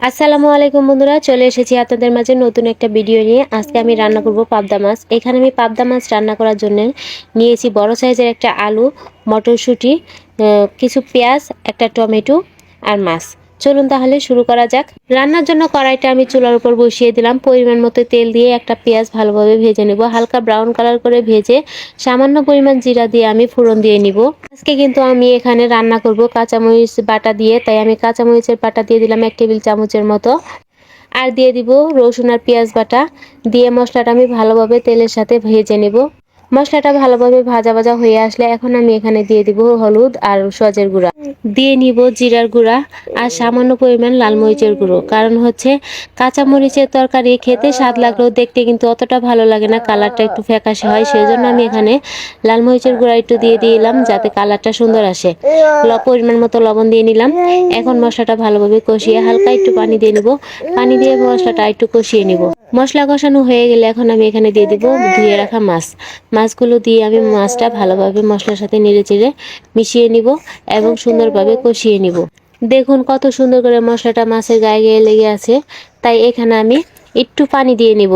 আসসালামু আলাইকুম বন্ধুরা, চলে এসেছি আপনাদের মাঝে নতুন একটা ভিডিও নিয়ে। আজকে আমি রান্না করব পাবদা মাছ। এখানে আমি পাবদা মাছ রান্না করার জন্য নিয়েছি বড় সাইজের একটা আলু, মটরশুঁটি, কিছু পেঁয়াজ, একটা টমেটো আর মাছ। চলুন তাহলে শুরু করা যাক। রান্নার জন্য কড়াইটা আমি চুলার উপর বসিয়ে দিলাম। পরিমাণ মতো তেল দিয়ে একটা পেঁয়াজ ভালোভাবে ভেজে নেব, হালকা ব্রাউন কালার করে ভেজে সামান্য পরিমাণ জিরা দিয়ে আমি ফোড়ন দিয়ে নিব। আজকে কিন্তু আমি এখানে রান্না করব কাঁচামরিচ বাটা দিয়ে, তাই আমি কাঁচামরিচের বাটা দিয়ে দিলাম 1 টেবিল চামচের মতো। আর দিয়ে দিব রসুন আর পেঁয়াজ বাটা। দিয়ে মশলাটা আমি ভালোভাবে তেলের সাথে ভেজে নেব। মশলাটা ভালোভাবে ভাজা ভাজা হয়ে আসলে এখন আমি এখানে দিয়ে দিব হলুদ আর সজের গুঁড়া, দিয়ে নিব জিরার গুঁড়া আর সামান্য পরিমাণ লাল মরিচের গুঁড়ো। কারণ হচ্ছে কাঁচা মরিচের তরকারি খেতে স্বাদ লাগলেও দেখতে কিন্তু অতটা ভালো লাগে না, কালারটা একটু ফ্যাকাশে হয়। সেই জন্য আমি এখানে লাল মরিচের গুঁড়া একটু দিয়ে দিলাম যাতে কালারটা সুন্দর আসে। পরিমাণ মতো লবণ দিয়ে নিলাম। এখন মশলাটা ভালোভাবে কষিয়ে হালকা একটু পানি দিয়ে নিব। পানি দিয়ে মশলাটা একটু কষিয়ে নিব। মশলা কষানো হয়ে গেলে এখন আমি এখানে দিয়ে দিব ধুয়ে রাখা মাছগুলো দিয়ে আমি মাছটা ভালোভাবে মশলার সাথে নেড়ে চেড়ে মিশিয়ে নিব এবং সুন্দরভাবে কষিয়ে নিব। দেখুন কত সুন্দর করে মশলাটা মাছের গায়ে গায়ে লেগে আছে। তাই এখানে আমি একটু পানি দিয়ে নিব।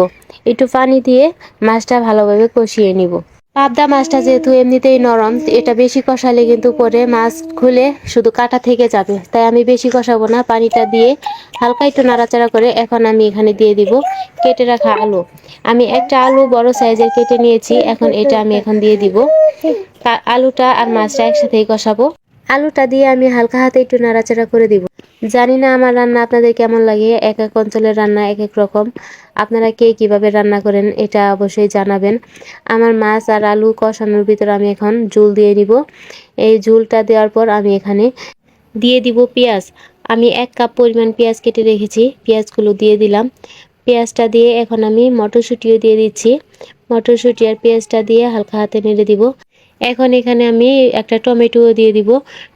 একটু পানি দিয়ে মাছটা ভালোভাবে কষিয়ে নিব। পাবদা মাছটা যেহেতু এমনিতেই নরম, এটা বেশি কষালে কিন্তু পরে মাছ খুলে শুধু কাটা থেকে যাবে। তাই আমি বেশি কষাবো না, পানিটা দিয়ে হালকা একটু নাড়াচাড়া করে এখন আমি এখানে দিয়ে দিব কেটে রাখা আলু। আমি একটা আলু বড় সাইজের কেটে নিয়েছি, এখন এটা আমি এখন দিয়ে দিব। আলুটা আর মাছটা একসাথেই কষাবো। আলুটা দিয়ে আমি হালকা হাতে একটু নাড়াচাড়া করে দিব। জানি না আমার রান্না আপনাদের কেমন লাগে, এক এক অঞ্চলের রান্না এক এক রকম। আপনারা কে কিভাবে রান্না করেন এটা অবশ্যই জানাবেন। আমার মাছ আর আলু কষানোর ভিতরে আমি এখন ঝোল দিয়ে দিব। এই ঝোলটা দেওয়ার পর আমি এখানে দিয়ে দিব পেঁয়াজ। আমি 1 কাপ পরিমাণ পেঁয়াজ কেটে রেখেছি, পেঁয়াজগুলো দিয়ে দিলাম। পেঁয়াজটা দিয়ে এখন আমি মটরশুঁটিও দিয়ে দিচ্ছি। মটরশুঁটি আর পেঁয়াজটা দিয়ে হালকা হাতে নেড়ে দিব। এখন এখানে আমি একটা টমেটো দিয়ে দিব।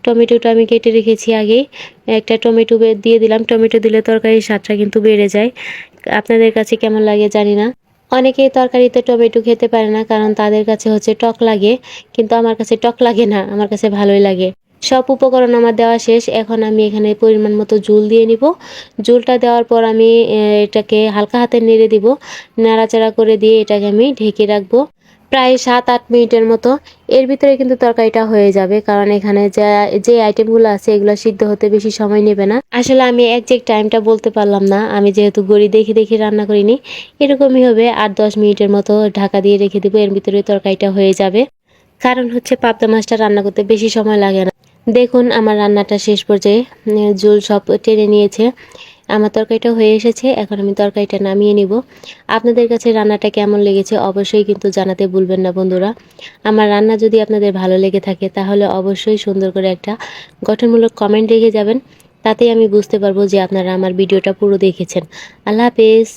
টমেটোটা আমি কেটে রেখেছি আগেই, একটা টমেটো দিয়ে দিলাম। টমেটো দিলে তরকারির স্বাদটা কিন্তু বেড়ে যায়। আপনাদের কাছে কেমন লাগে জানি না। অনেকেই তরকারিতে টমেটো খেতে পারে না, কারণ তাদের কাছে হচ্ছে টক লাগে। কিন্তু আমার কাছে টক লাগে না, আমার কাছে ভালোই লাগে। সব উপকরণ আমার দেওয়া শেষ। এখন আমি এখানে পরিমাণ মতো ঝোল দিয়ে নিব। ঝোলটা দেওয়ার পর আমি এটাকে হালকা হাতে নেড়ে দিব। নাড়াচাড়া করে দিয়ে এটাকে আমি ঢেকে রাখবো প্রায় 7-8 মিনিটের মতো। এর ভিতরে কিন্তু তরকারিটা হয়ে যাবে, কারণ এখানে যে আইটেমগুলো আছে এগুলো সিদ্ধ হতে বেশি সময় নেবে না। আসলে আমি একজ্যাক্ট টাইমটা বলতে পারলাম না, আমি যেহেতু গড়ি দেখে দেখে রান্না করিনি। এরকমই হবে, 8-10 মিনিটের মতো ঢাকা দিয়ে রেখে দিব। এর ভিতরে তরকারিটা হয়ে যাবে। কারণ হচ্ছে পাবদা মাছটা রান্না করতে বেশি সময় লাগে না। দেখুন আমার রান্নাটা শেষ পর্যায়ে ঝোল সব টেনে নিয়েছে। আমার তরকারিটা হয়ে এসেছে, এখন আমি তরকারিটা নামিয়ে নিব। আপনাদের কাছে রান্নাটা কেমন লেগেছে অবশ্যই কিন্তু জানাতে ভুলবেন না বন্ধুরা। আমার রান্না যদি আপনাদের ভালো লেগে থাকে তাহলে অবশ্যই সুন্দর করে একটা গঠনমূলক কমেন্ট রেখে যাবেন। তাতেই আমি বুঝতে পারবো যে আপনারা আমার ভিডিওটা পুরো দেখেছেন। আল্লাহ হাফেজ।